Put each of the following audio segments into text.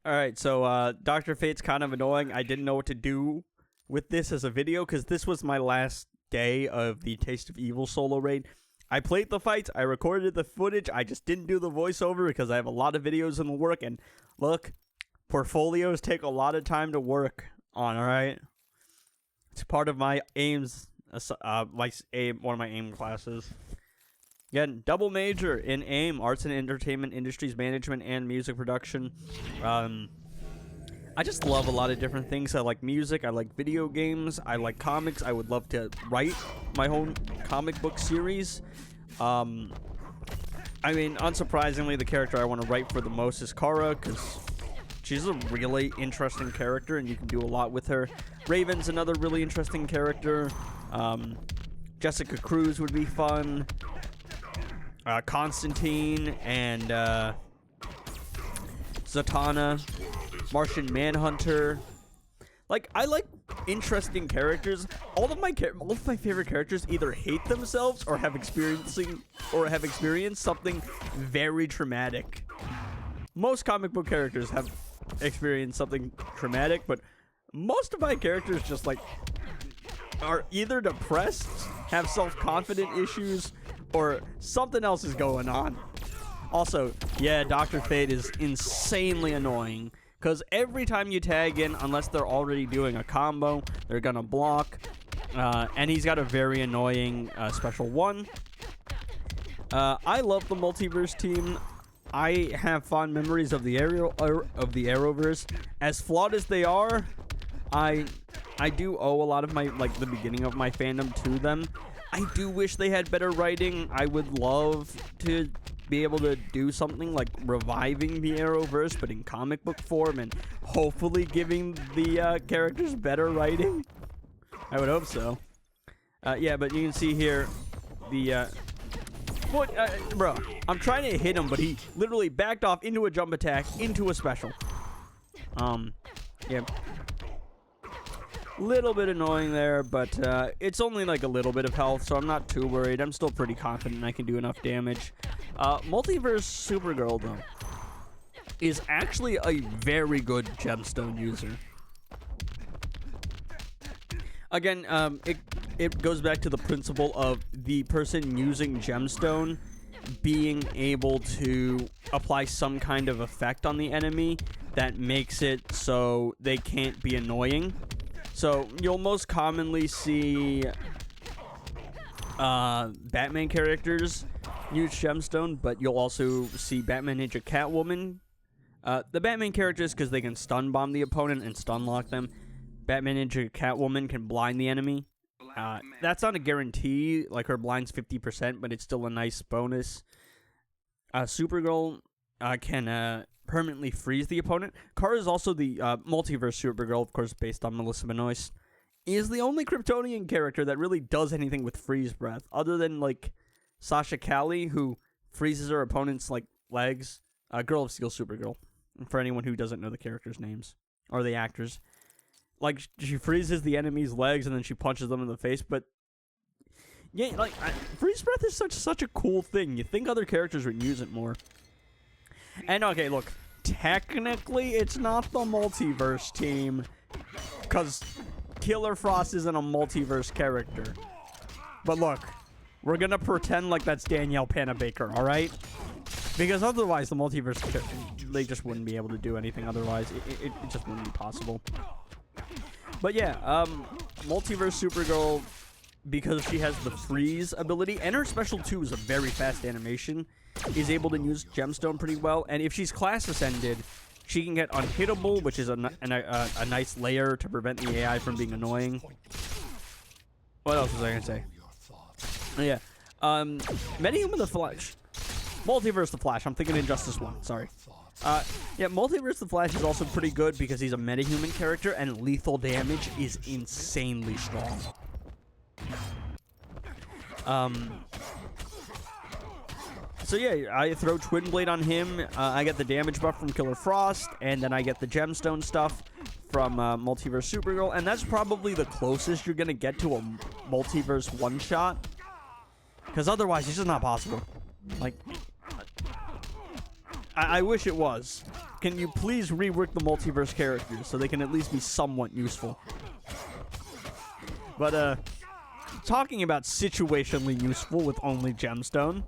Alright, so Dr. Fate's kind of annoying. I didn't know what to do with this as a video because this was my last day of the Taste of Evil solo raid. I played the fights, I recorded the footage, I just didn't do the voiceover because I have a lot of videos in the work, and look, portfolios take a lot of time to work on, alright? It's part of my aims, one of my AIM classes. Again, double major in AIM, Arts and Entertainment Industries Management and Music Production. I just love a lot of different things. I like music, I like video games, I like comics. I would love to write my own comic book series. I mean, unsurprisingly, the character I want to write for the most is Kara, because she's a really interesting character, and you can do a lot with her. Raven's another really interesting character. Jessica Cruz would be fun. Constantine and Zatanna, Martian Manhunter. Like, I like interesting characters. All of my favorite characters either hate themselves or have experienced something very traumatic. Most comic book characters have experienced something traumatic, but most of my characters just like are either depressed, have self-confidence issues, or something else is going on. Also, yeah, Dr. Fate is insanely annoying, because every time you tag in, unless they're already doing a combo, they're gonna block, and he's got a very annoying special one. I love the Multiverse team. I have fond memories of the Arrowverse. As flawed as they are, I do owe a lot of my, like, the beginning of my fandom to them. I do wish they had better writing. I would love to be able to do something like reviving the Arrowverse, but in comic book form, and hopefully giving the characters better writing. I would hope so. Yeah, but you can see here the foot. Bro, I'm trying to hit him, but he literally backed off into a jump attack, into a special. Yeah. Little bit annoying there, but it's only like a little bit of health, so I'm not too worried. I'm still pretty confident I can do enough damage. Multiverse Supergirl, though, is actually a very good Gemstone user. Again, it goes back to the principle of the person using Gemstone being able to apply some kind of effect on the enemy that makes it so they can't be annoying. So, you'll most commonly see Batman characters use Gemstone, but you'll also see Batman, Ninja, Catwoman. The Batman characters, because they can stun bomb the opponent and stun lock them. Batman, Ninja, Catwoman can blind the enemy. That's not a guarantee, like her blind's 50%, but it's still a nice bonus. Supergirl can permanently freeze the opponent. Kara is also the Multiverse Supergirl, of course, based on Melissa Benoist, is the only Kryptonian character that really does anything with freeze breath, other than, like, Sasha Calle, who freezes her opponent's, like, legs. Girl of Steel Supergirl, for anyone who doesn't know the characters' names, or the actors. Like, she freezes the enemy's legs, and then she punches them in the face, but yeah, like, freeze breath is such a cool thing. You think other characters would use it more. And, okay, look, technically, it's not the Multiverse team, because Killer Frost isn't a Multiverse character. But look, we're gonna pretend like that's Danielle Panabaker, alright? Because otherwise, the Multiverse, they just wouldn't be able to do anything otherwise. It just wouldn't be possible. But yeah, Multiverse Supergirl, because she has the freeze ability, and her special 2 is a very fast animation, is able to use Gemstone pretty well. And if she's class ascended, she can get unhittable, which is a nice layer to prevent the AI from being annoying. What else was I gonna say? Oh, yeah, Metahuman the Flash, Multiverse the Flash. I'm thinking Injustice 1. Sorry. Yeah, Multiverse the Flash is also pretty good because he's a metahuman character, and lethal damage is insanely strong. So yeah, I throw Twin Blade on him. I get the damage buff from Killer Frost, and then I get the Gemstone stuff from Multiverse Supergirl, and that's probably the closest you're gonna get to a Multiverse one-shot, because otherwise it's just not possible. Like, I wish it was. can you please rework the multiverse characters so they can at least be somewhat useful? But, talking about situationally useful with only Gemstone.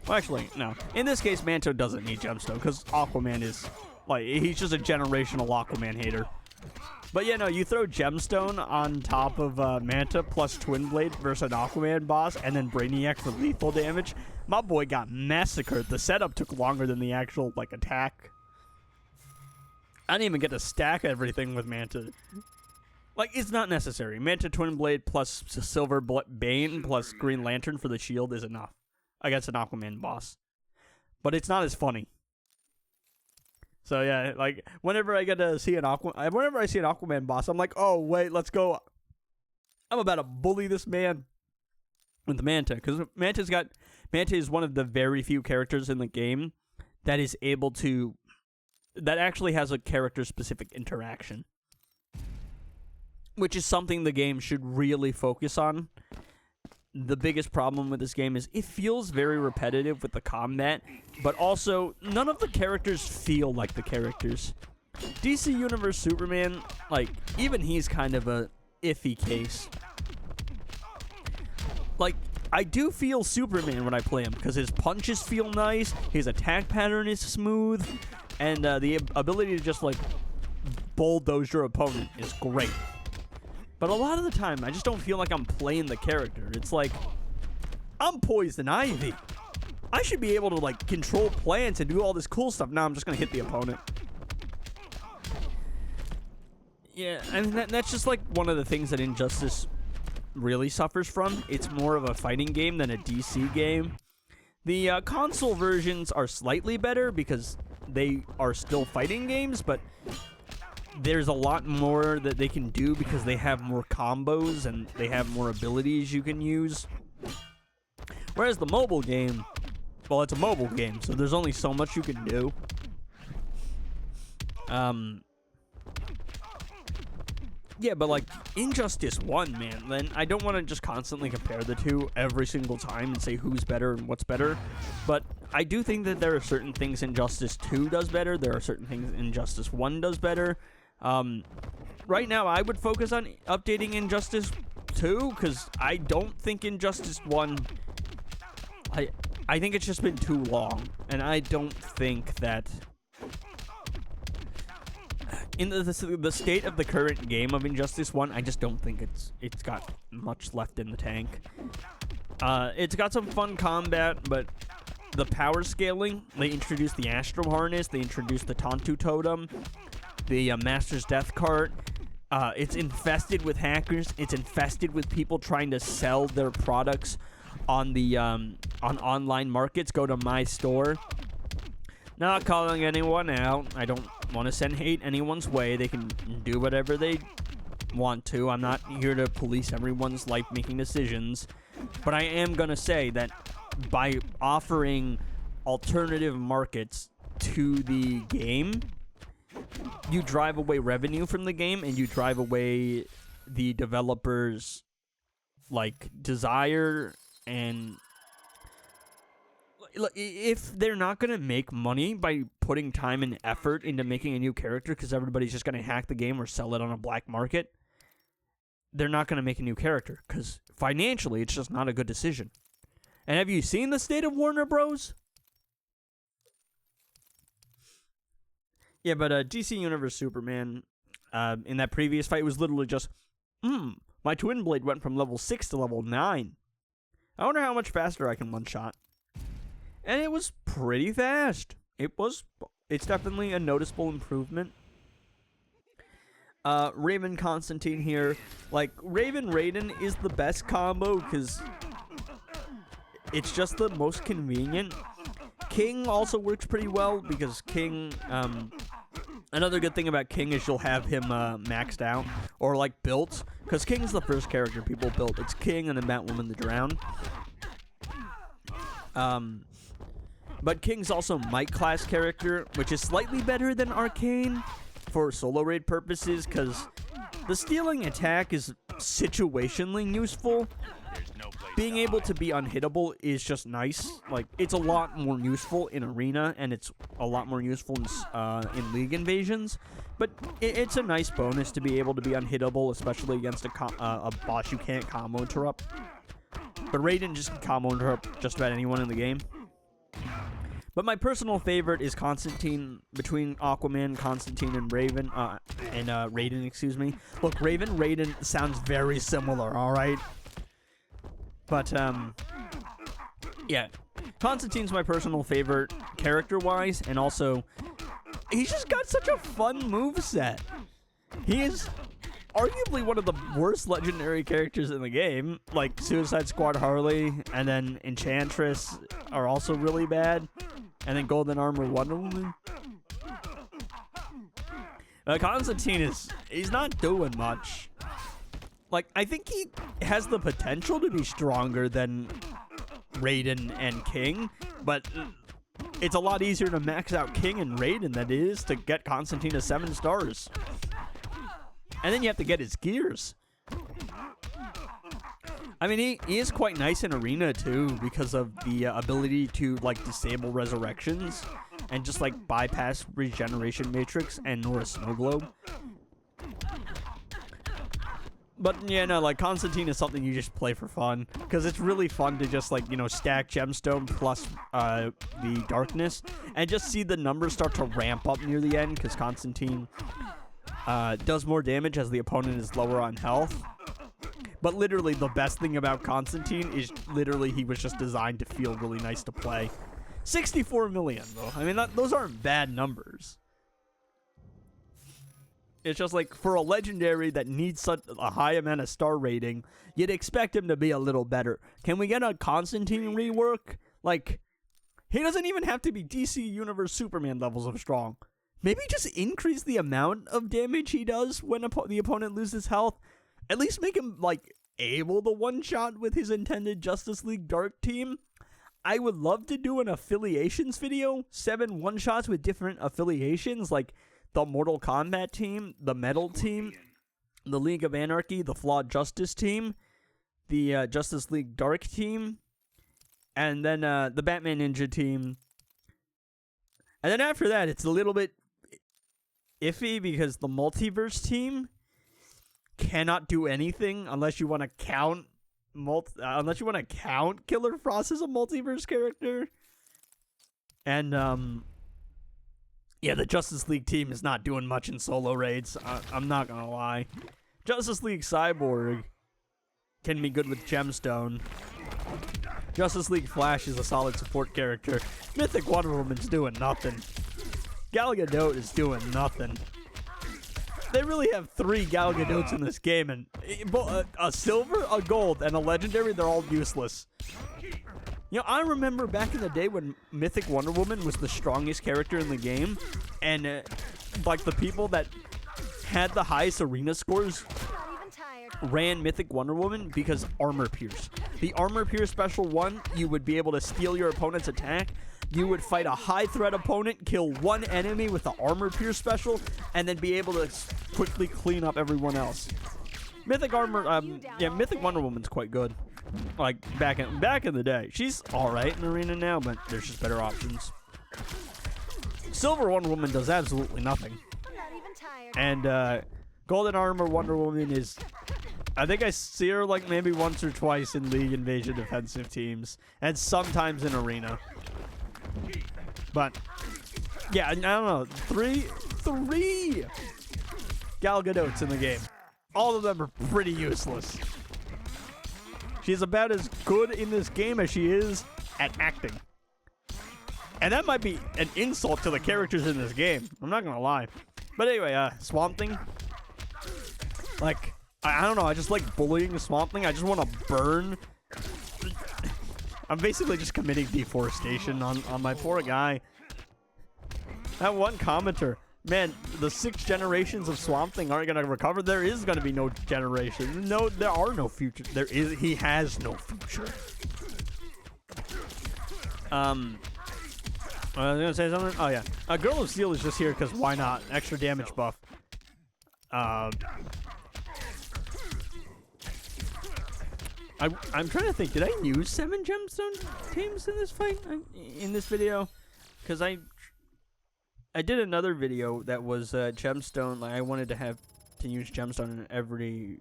Well, actually, no. In this case, Manto doesn't need Gemstone, because Aquaman is, like, he's just a generational Aquaman hater. But yeah, no, you throw Gemstone on top of Manta plus Twin Blade versus an Aquaman boss, and then Brainiac for lethal damage. My boy got massacred. The setup took longer than the actual, like, attack. I didn't even get to stack everything with Manta. Like, it's not necessary. Manta Twin Blade plus Silver Bane plus Green Lantern for the shield is enough against an Aquaman boss. But it's not as funny. So yeah, like, whenever I get to see whenever I see an Aquaman boss, I'm like, oh wait, let's go. I'm about to bully this man with Manta, because Manta is one of the very few characters in the game that is able to, that actually has a character-specific interaction, which is something the game should really focus on. The biggest problem with this game is it feels very repetitive with the combat, but also none of the characters feel like the characters. DC Universe Superman, like, even he's kind of a iffy case. Like, I do feel Superman when I play him, because his punches feel nice, his attack pattern is smooth, and the ability to just, like, bulldoze your opponent is great. But a lot of the time, I just don't feel like I'm playing the character. It's like, I'm Poison Ivy. I should be able to, like, control plants and do all this cool stuff. Now I'm just going to hit the opponent. Yeah, I mean, that's just, like, one of the things that Injustice really suffers from. It's more of a fighting game than a DC game. The console versions are slightly better because they are still fighting games, but there's a lot more that they can do because they have more combos and they have more abilities you can use. Whereas the mobile game, well, it's a mobile game, so there's only so much you can do. Yeah, but like Injustice 1, man, then I don't want to just constantly compare the two every single time and say who's better and what's better. But I do think that there are certain things Injustice 2 does better. There are certain things Injustice 1 does better. Right now, I would focus on updating Injustice 2, because I don't think Injustice 1... I think it's just been too long, and I don't think that... In the state of the current game of Injustice 1, I just don't think it's got much left in the tank. It's got some fun combat, but the power scaling, they introduced the Astral Harness, they introduced the Tontu Totem, the Master's Death Cart. It's infested with hackers. It's infested with people trying to sell their products on the on online markets. Go to my store. Not calling anyone out. I don't want to send hate anyone's way. They can do whatever they want to. I'm not here to police everyone's life-making decisions. But I am going to say that by offering alternative markets to the game, you drive away revenue from the game, and you drive away the developers' like desire. And if they're not going to make money by putting time and effort into making a new character because everybody's just going to hack the game or sell it on a black market, they're not going to make a new character because financially it's just not a good decision. And have you seen the state of Warner Bros? Yeah, but DC Universe Superman, in that previous fight, was literally just, my Twin Blade went from level 6 to level 9. I wonder how much faster I can one-shot. And it was pretty fast. It's definitely a noticeable improvement. Raven Constantine here. Like, Raiden is the best combo because it's just the most convenient. King also works pretty well because King, another good thing about King is you'll have him maxed out or like built, because King's the first character people built. It's King and then Batwoman the Drown. But King's also Might class character, which is slightly better than Arcane for solo raid purposes, because the stealing attack is situationally useful. being able to be unhittable is just nice. Like, it's a lot more useful in Arena, and it's a lot more useful in League invasions. But it's a nice bonus to be able to be unhittable, especially against a boss you can't combo interrupt. But Raiden just can combo interrupt just about anyone in the game. But my personal favorite is Constantine. Between Aquaman, Constantine, and Raiden, excuse me. Look, Raiden sounds very similar, alright? But, yeah. Constantine's my personal favorite character-wise, and also, he's just got such a fun moveset. He is arguably one of the worst legendary characters in the game. Like, Suicide Squad Harley, and then Enchantress are also really bad. And then Golden Armor Wonder Woman. Constantine he's not doing much. Like, I think he has the potential to be stronger than Raiden and King, but it's a lot easier to max out King and Raiden than it is to get Constantine to 7 stars. And then you have to get his gears. I mean, he is quite nice in Arena, too, because of the ability to, like, disable resurrections and just, like, bypass regeneration matrix and Nora Snow Globe. But, yeah, no, like, Constantine is something you just play for fun, because it's really fun to just, like, you know, stack Gemstone plus the darkness, and just see the numbers start to ramp up near the end, because Constantine does more damage as the opponent is lower on health. But literally, the best thing about Constantine is literally he was just designed to feel really nice to play. 64 million, though. I mean, those aren't bad numbers. It's just like, for a legendary that needs such a high amount of star rating, you'd expect him to be a little better. Can we get a Constantine rework? Like, he doesn't even have to be DC Universe Superman levels of strong. Maybe just increase the amount of damage he does when the opponent loses health. At least make him, like, able to one-shot with his intended Justice League Dark team. I would love to do an affiliations video. 7 one-shots with different affiliations, like the Mortal Kombat team, the Metal team, the League of Anarchy, the Flawed Justice team, the Justice League Dark team, and then the Batman Ninja team. And then after that, it's a little bit iffy because the Multiverse team cannot do anything unless you want to count Killer Frost as a multiverse character. And yeah, the Justice League team is not doing much in solo raids. I'm not gonna lie. Justice League Cyborg can be good with Gemstone. Justice League Flash is a solid support character. Mythic Wonder Woman's doing nothing. Gal Gadot is doing nothing. They really have 3 Gal Gadots in this game, and a silver, a gold, and a legendary, they're all useless. You know, I remember back in the day when Mythic Wonder Woman was the strongest character in the game, and like the people that had the highest arena scores ran Mythic Wonder Woman because Armor Pierce. The Armor Pierce special 1, you would be able to steal your opponent's attack. You would fight a high threat opponent, kill 1 enemy with the Armor Pierce special, and then be able to quickly clean up everyone else. Mythic Wonder Woman's quite good. Like back in the day. She's alright in Arena now, but there's just better options. Silver Wonder Woman does absolutely nothing. And Golden Armor Wonder Woman is, I think I see her like maybe once or twice in League Invasion defensive teams, and sometimes in Arena. But yeah, I don't know. Three Gal Gadots in the game. All of them are pretty useless. She's about as good in this game as she is at acting. And that might be an insult to the characters in this game. I'm not gonna lie. But anyway, Swamp Thing. Like, I don't know. I just like bullying Swamp Thing. I just want to burn. I'm basically just committing deforestation on my poor guy. That one commenter. Man, the 6 generations of Swamp Thing aren't going to recover. There is going to be no generation. No, there are no future. He has no future. I was going to say something. Oh, yeah. Girl of Steel is just here because why not? Extra damage buff. I'm trying to think. Did I use 7 gemstone teams in this fight? In this video? Because I did another video that was gemstone. Like I wanted to use gemstone in every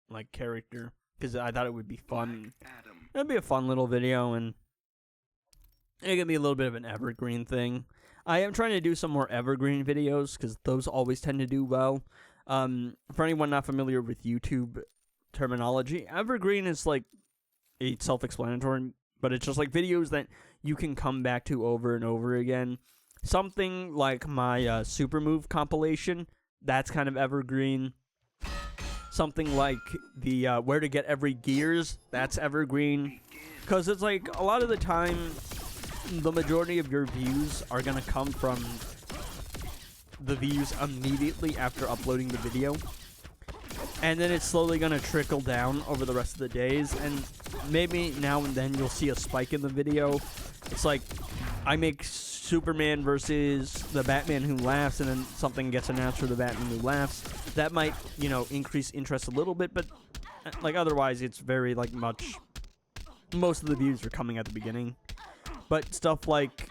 like character because I thought it would be fun. It'd be a fun little video, and it could be a little bit of an evergreen thing. I am trying to do some more evergreen videos because those always tend to do well. For anyone not familiar with YouTube terminology, evergreen is like it's self-explanatory, but it's just like videos that you can come back to over and over again. Something like my super move compilation, that's kind of evergreen. Something like the where to get every gears, that's evergreen. Because it's like a lot of the time, the majority of your views are going to come from the views immediately after uploading the video. And then it's slowly going to trickle down over the rest of the days. And maybe now and then you'll see a spike in the video. It's like I make Superman versus the Batman Who Laughs, and then something gets announced for the Batman Who Laughs. That might, you know, increase interest a little bit, but like otherwise it's very like much. Most of the views are coming at the beginning. But stuff like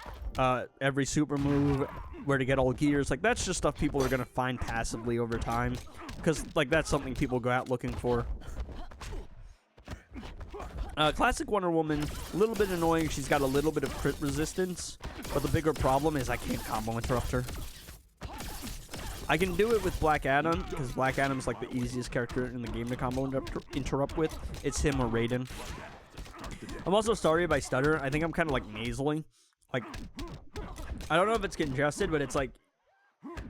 every super move, where to get all gears, like that's just stuff people are going to find passively over time. Because like that's something people go out looking for. Classic Wonder Woman, a little bit annoying. She's got a little bit of crit resistance. But the bigger problem is I can't combo interrupt her. I can do it with Black Adam, because Black Adam's like the easiest character in the game to combo interrupt with. It's him or Raiden. I'm also sorry if I stutter. I think I'm kind of like nasally. Like, I don't know if it's congested, but it's like,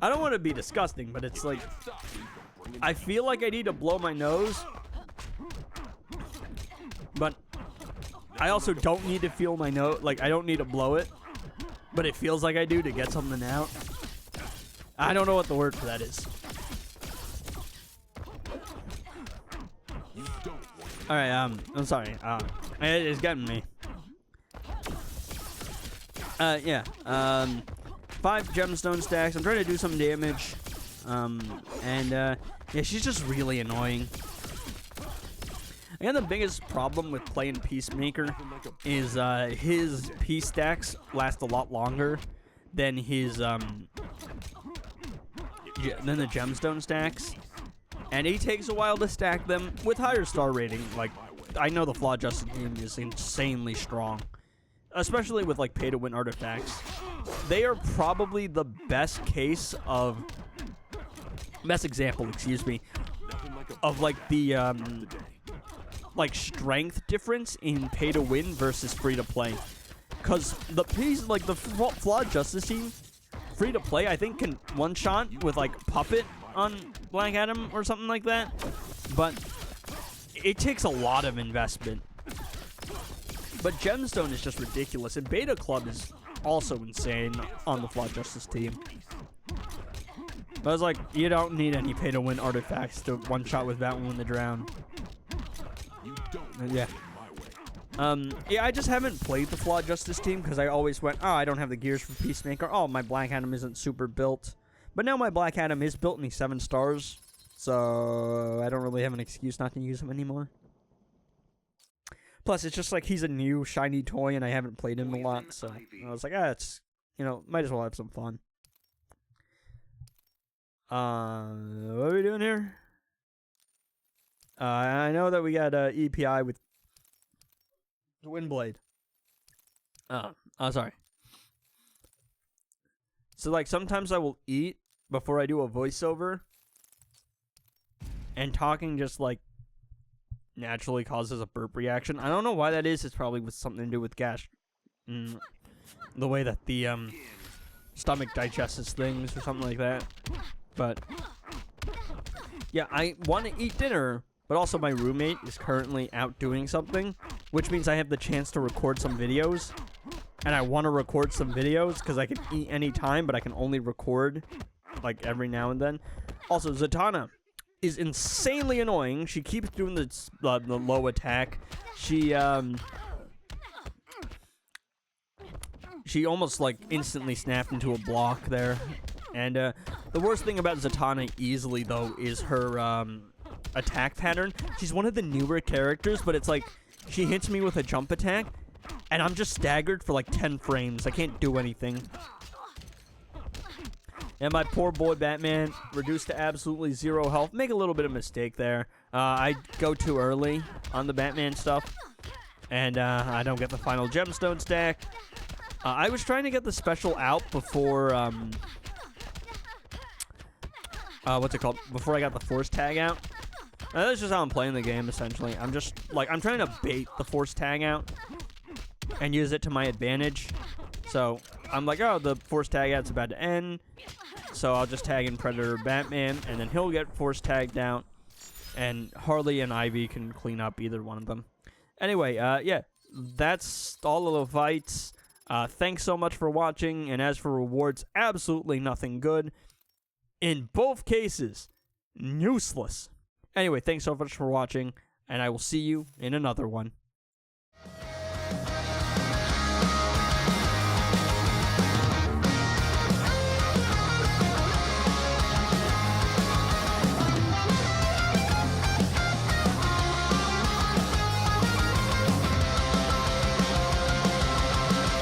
I don't want to be disgusting, but it's like, I feel like I need to blow my nose. But I also don't need to feel my nose. Like, I don't need to blow it. But it feels like I do to get something out. I don't know what the word for that is. Alright, I'm sorry. It's getting me. Yeah. 5 gemstone stacks. I'm trying to do some damage. Yeah, she's just really annoying. I think the biggest problem with playing Peacemaker is his P stacks last a lot longer than his than the gemstone stacks, and it takes a while to stack them with higher star rating. Like, I know the Flawed Justice team is insanely strong, especially with like pay to win artifacts. They are probably the best example, excuse me, of like the like strength difference in pay to win versus free to play. Cause the piece, like the Flawed Justice team, free to play, I think can one shot with like Puppet on Black Adam or something like that. But it takes a lot of investment. But Gemstone is just ridiculous, and Beta Club is also insane on the Flawed Justice team. But I was like, you don't need any pay to win artifacts to one shot with Batman in the drown. Yeah. Yeah, I just haven't played the Flawed Justice team because I always went, oh, I don't have the gears for Peacemaker. Oh, my Black Adam isn't super built. But now my Black Adam is built and he's 7 stars. So I don't really have an excuse not to use him anymore. Plus, it's just like he's a new shiny toy and I haven't played him a lot. So I was like, it's, you know, might as well have some fun. What are we doing here? I know that we got EPI with Windblade. Oh, sorry. So, like, sometimes I will eat before I do a voiceover. And talking just, like, naturally causes a burp reaction. I don't know why that is. It's probably with something to do with gas. The way that the stomach digests things or something like that. But, yeah, I want to eat dinner. But also my roommate is currently out doing something, which means I have the chance to record some videos. And I want to record some videos because I can eat any time, but I can only record like every now and then. Also, Zatanna is insanely annoying. She keeps doing the low attack. She almost like instantly snapped into a block there. And the worst thing about Zatanna easily though is her attack pattern. She's one of the newer characters, but it's like she hits me with a jump attack, and I'm just staggered for like 10 frames. I can't do anything. And my poor boy Batman, reduced to absolutely 0 health. Make a little bit of mistake there. I go too early on the Batman stuff, and I don't get the final gemstone stack. I was trying to get the special out before, what's it called? Before I got the force tag out. That's just how I'm playing the game, essentially. I'm just, like, I'm trying to bait the force tag out and use it to my advantage. So, I'm like, oh, the force tag out's about to end. So, I'll just tag in Predator Batman, and then he'll get force tagged out. And Harley and Ivy can clean up either one of them. Anyway, yeah, that's all of the fights. Thanks so much for watching, and as for rewards, absolutely nothing good. In both cases, useless. Anyway, thanks so much for watching, and I will see you in another one.